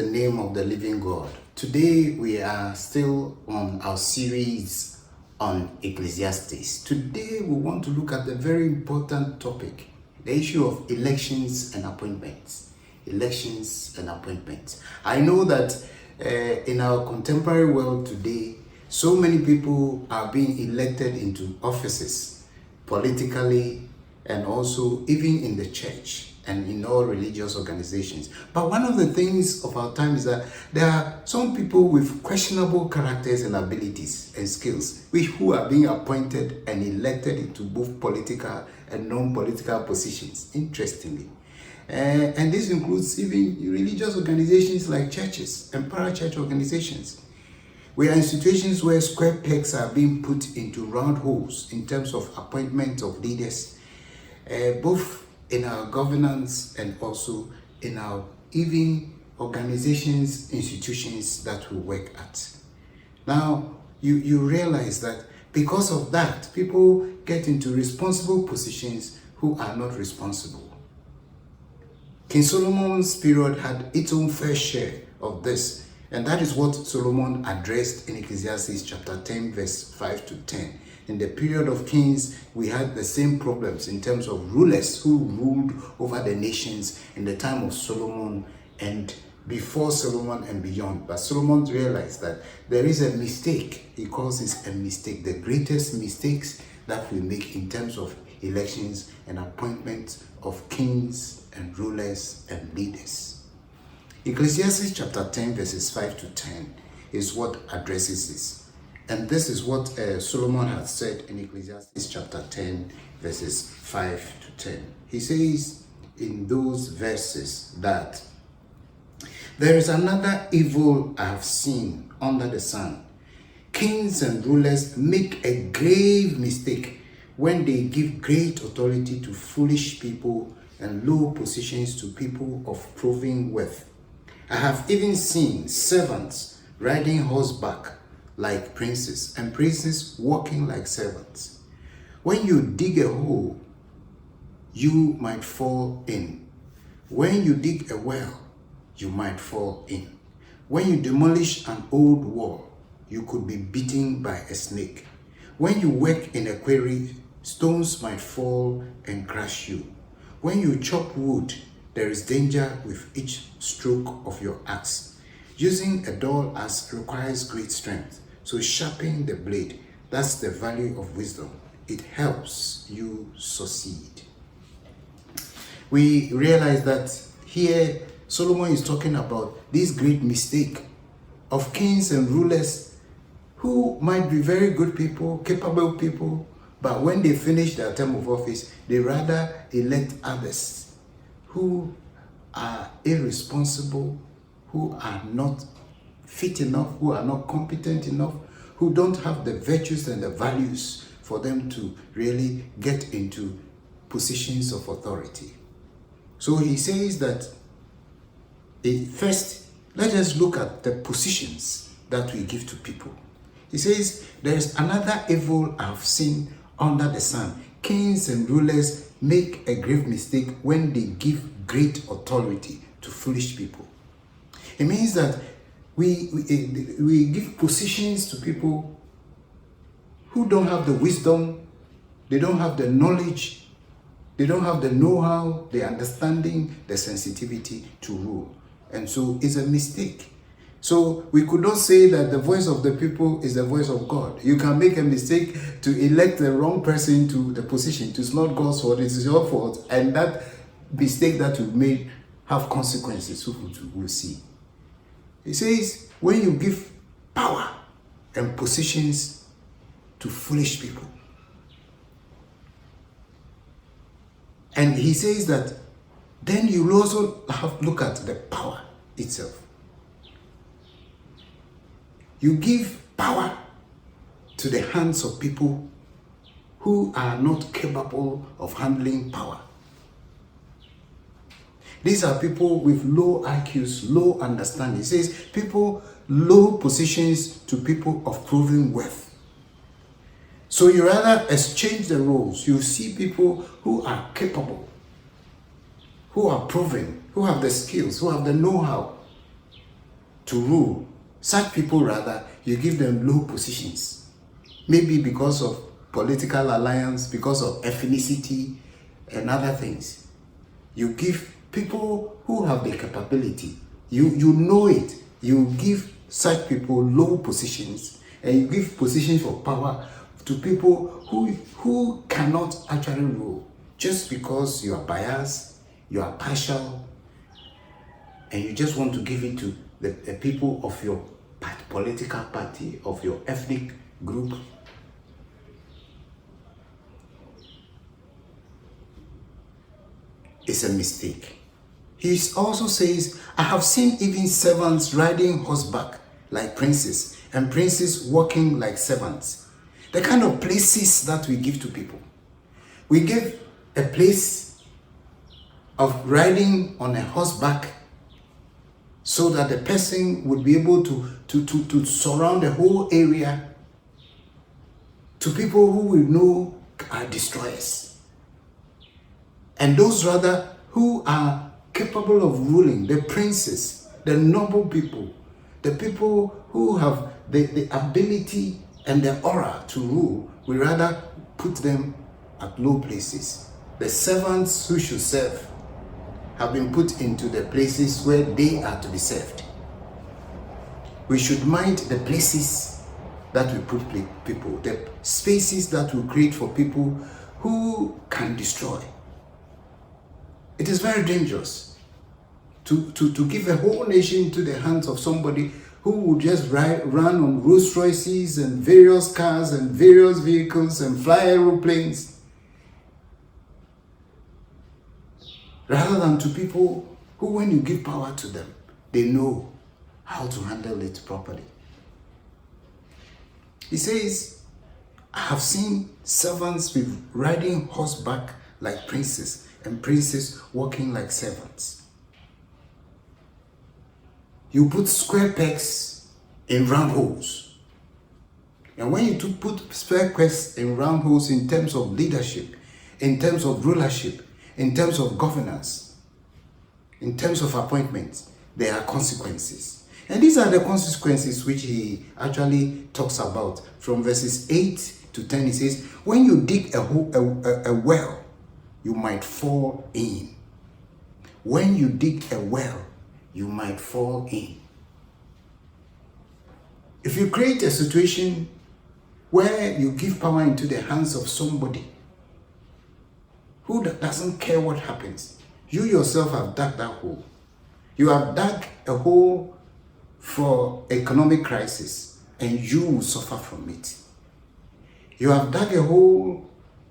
the name of the living God. Today we are still on our series on Ecclesiastes. Today we want to look at the very important topic, the issue of elections and appointments. Elections and appointments. I know that in our contemporary world today, so many people are being elected into offices politically and also even in the church and in all religious organizations. But one of the things of our time is that there are some people with questionable characters and abilities and skills who are being appointed and elected into both political and non-political positions, interestingly. And this includes even religious organizations like churches and parachurch organizations. We are in situations where square pegs are being put into round holes in terms of appointment of leaders, both in our governance and also in our even organizations, institutions that we work at. Now, you realize that because of that, people get into responsible positions who are not responsible. King Solomon's period had its own fair share of this, and that is what Solomon addressed in Ecclesiastes chapter 10, verse 5 to 10. In the period of kings, we had the same problems in terms of rulers who ruled over the nations in the time of Solomon and before Solomon and beyond. But Solomon realized that there is a mistake. He calls this a mistake, the greatest mistakes that we make in terms of elections and appointments of kings and rulers and leaders. Ecclesiastes chapter 10, verses 5 to 10 is what addresses this. And this is what Solomon had said in Ecclesiastes chapter 10, verses 5 to 10. He says in those verses that there is another evil I have seen under the sun. Kings and rulers make a grave mistake when they give great authority to foolish people and low positions to people of proving worth. I have even seen servants riding horseback like princes, and princes walking like servants. When you dig a hole, you might fall in. When you dig a well, you might fall in. When you demolish an old wall, you could be bitten by a snake. When you work in a quarry, stones might fall and crush you. When you chop wood, there is danger with each stroke of your axe. Using a dull axe requires great strength. So sharpen the blade. That's the value of wisdom. It helps you succeed. We realize that here Solomon is talking about this great mistake of kings and rulers who might be very good people, capable people, but when they finish their term of office, they rather elect others who are irresponsible, who are not fit enough, who are not competent enough, who don't have the virtues and the values for them to really get into positions of authority. So he says that first, let us look at the positions that we give to people. He says, there is another evil I have seen under the sun. Kings and rulers make a grave mistake when they give great authority to foolish people. It means that we give positions to people who don't have the wisdom, they don't have the knowledge, they don't have the know-how, the understanding, the sensitivity to rule. And so it's a mistake. So we could not say that the voice of the people is the voice of God. You can make a mistake to elect the wrong person to the position. It is not God's fault, it is your fault. And that mistake that you made have consequences, we'll see. He says, when you give power and positions to foolish people. And he says that then you will also have to look at the power itself. You give power to the hands of people who are not capable of handling power. These are people with low IQs, low understanding. It says people, low positions to people of proven worth. So you rather exchange the roles. You see people who are capable, who are proven, who have the skills, who have the know-how, to rule. Such people, rather, you give them low positions. Maybe because of political alliance, because of ethnicity, and other things. You give people who have the capability, you know it, you give such people low positions, and you give positions for power to people who cannot actually rule, just because you are biased, you are partial, and you just want to give it to the people of your political party, of your ethnic group. It's a mistake. He also says, I have seen even servants riding horseback like princes, and princes walking like servants. The kind of places that we give to people. We give a place of riding on a horseback so that the person would be able to surround the whole area to people who we know are destroyers. And those rather who are capable of ruling, the princes, the noble people, the people who have the ability and the aura to rule, we rather put them at low places. The servants who should serve have been put into the places where they are to be served. We should mind the places that we put people, the spaces that we create for people who can destroy. It is very dangerous to give a whole nation to the hands of somebody who would just run on Rolls Royces and various cars and various vehicles and fly aeroplanes, rather than to people who, when you give power to them, they know how to handle it properly. He says, I have seen servants with riding horseback like princes, and princes walking like servants. You put square pegs in round holes. And when you put square pegs in round holes in terms of leadership, in terms of rulership, in terms of governance, in terms of appointments, there are consequences. And these are the consequences which he actually talks about. From verses 8 to 10, he says, when you dig a well, you might fall in. When you dig a well, you might fall in. If you create a situation where you give power into the hands of somebody who doesn't care what happens, you yourself have dug that hole. You have dug a hole for economic crisis, and you will suffer from it. You have dug a hole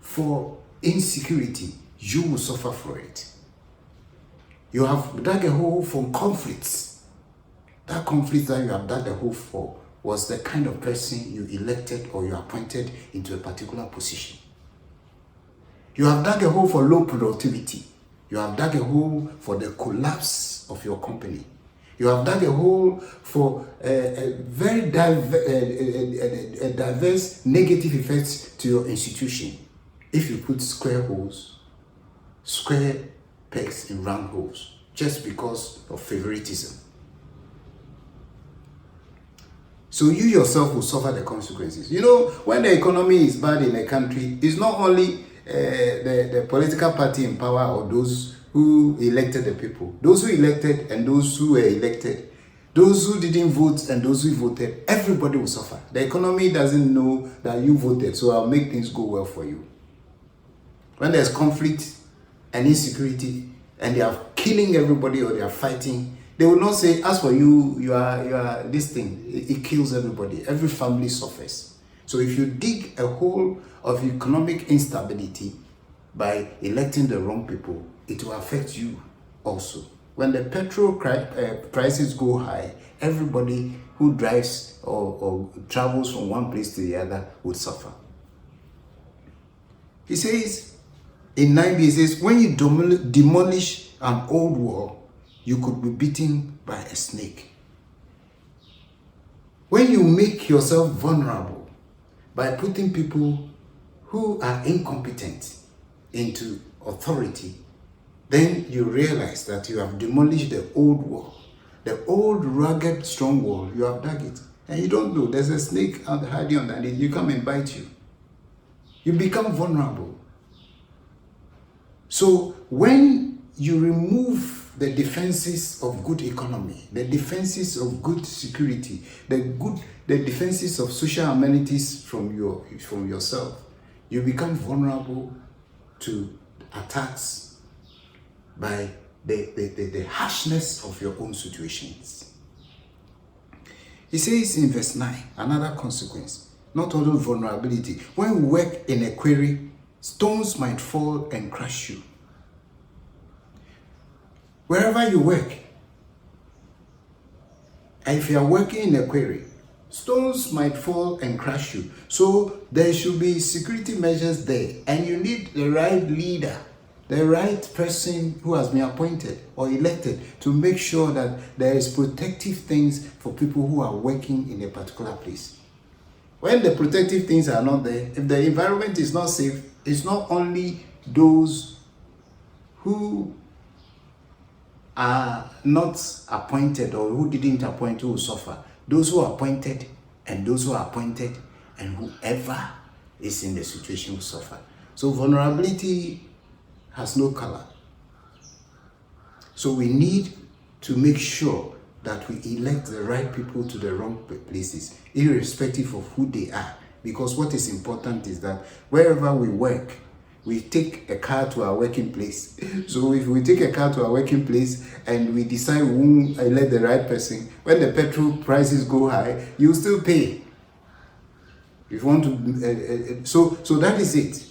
for insecurity, you will suffer for it. You have dug a hole for conflicts. That conflict that you have dug a hole for was the kind of person you elected or you appointed into a particular position. You have dug a hole for low productivity. You have dug a hole for the collapse of your company. You have dug a hole for a very diverse negative effects to your institution. If you put square pegs in round holes, just because of favoritism. So you yourself will suffer the consequences. You know, when the economy is bad in a country, it's not only the political party in power or those who elected the people. Those who elected and those who were elected, those who didn't vote and those who voted, everybody will suffer. The economy doesn't know that you voted, so I'll make things go well for you. When there's conflict and insecurity and they are killing everybody or they are fighting, they will not say, as for you, you are this thing. It kills everybody. Every family suffers. So if you dig a hole of economic instability by electing the wrong people, it will affect you also. When the petrol prices go high, everybody who drives or travels from one place to the other would suffer. He says, in 9b, he says, when you demolish an old wall, you could be beaten by a snake. When you make yourself vulnerable by putting people who are incompetent into authority, then you realize that you have demolished the old wall. The old rugged strong wall, you have dug it. And you don't know, there's a snake hiding underneath. You come and bite you. You become vulnerable. So when you remove the defenses of good economy, the defenses of good security, the defenses of social amenities from yourself, you become vulnerable to attacks by the harshness of your own situations. He says in verse 9, another consequence, not only vulnerability. When we work in a quarry, stones might fall and crush you. Wherever you work, and if you are working in a quarry, stones might fall and crush you. So there should be security measures there, and you need the right leader, the right person who has been appointed or elected to make sure that there is protective things for people who are working in a particular place. When the protective things are not there, if the environment is not safe, it's not only those who are not appointed or who didn't appoint who will suffer. Those who are appointed and those who are appointed and whoever is in the situation will suffer. So vulnerability has no color. So we need to make sure that we elect the right people to the wrong places, irrespective of who they are. Because what is important is that wherever we work, we take a car to our working place. So if we take a car to our working place and we decide we won't elect the right person, when the petrol prices go high, you still pay. If you want to, so that is it.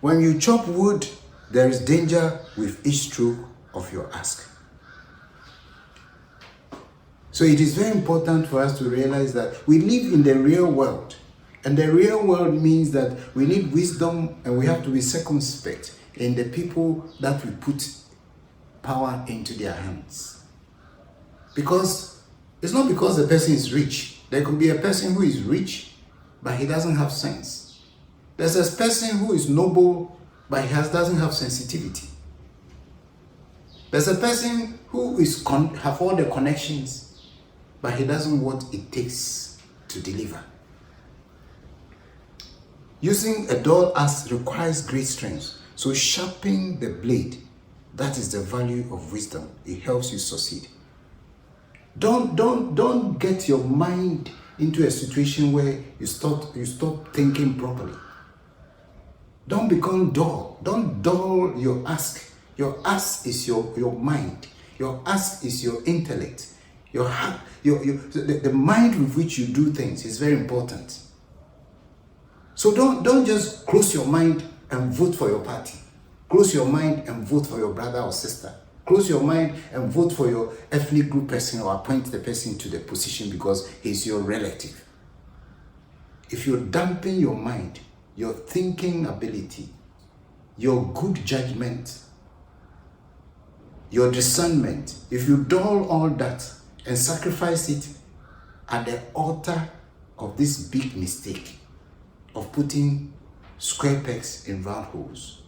When you chop wood, there is danger with each stroke of your axe. So it is very important for us to realize that we live in the real world. And the real world means that we need wisdom and we have to be circumspect in the people that we put power into their hands. Because it's not because the person is rich. There could be a person who is rich, but he doesn't have sense. There's a person who is noble, but he doesn't have sensitivity. There's a person who is have all the connections, but he doesn't what it takes to deliver. Using a dull axe requires great strength. So sharpening the blade, that is the value of wisdom. It helps you succeed. Don't get your mind into a situation where you stop thinking properly. Don't become dull. Don't dull your ask. Your ask is your mind. Your ask is your intellect. Your heart, the mind with which you do things is very important. So don't just close your mind and vote for your party. Close your mind and vote for your brother or sister. Close your mind and vote for your ethnic group person or appoint the person to the position because he's your relative. If you dampen your mind, your thinking ability, your good judgment, your discernment, if you dull all that and sacrifice it at the altar of this big mistake of putting square pegs in round holes,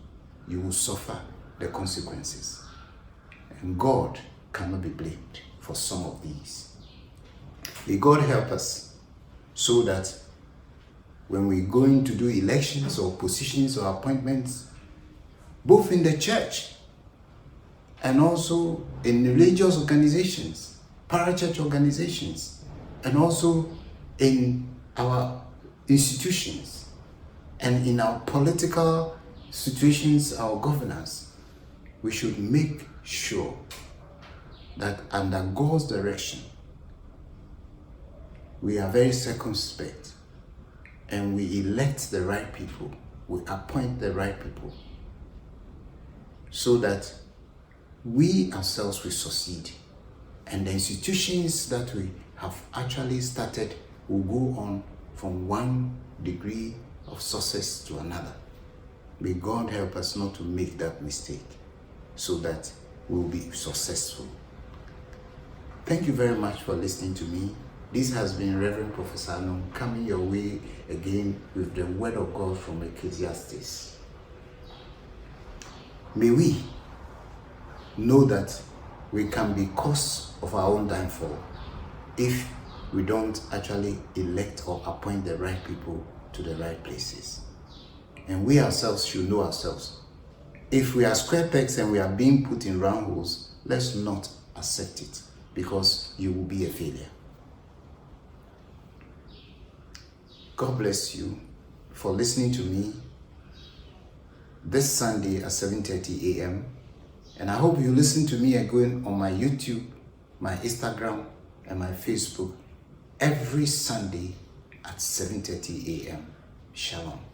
you will suffer the consequences. And God cannot be blamed for some of these. May God help us so that when we're going to do elections or positions or appointments, both in the church and also in religious organizations, parachurch organizations, and also in our institutions and in our political situations, our governance, we should make sure that under God's direction, we are very circumspect and we elect the right people, we appoint the right people, so that we ourselves will succeed and the institutions that we have actually started will go on from one degree of success to another. May God help us not to make that mistake so that we'll be successful. Thank you very much for listening to me. This has been Reverend Professor Anon coming your way again with the word of God from Ecclesiastes. May we know that we can be cause of our own downfall if we don't actually elect or appoint the right people to the right places. And we ourselves should know ourselves. If we are square pegs and we are being put in round holes, let's not accept it, because you will be a failure. God bless you for listening to me this Sunday at 7:30 a.m. And I hope you listen to me again on my YouTube, my Instagram, and my Facebook every Sunday at 7:30 a.m. Shalom.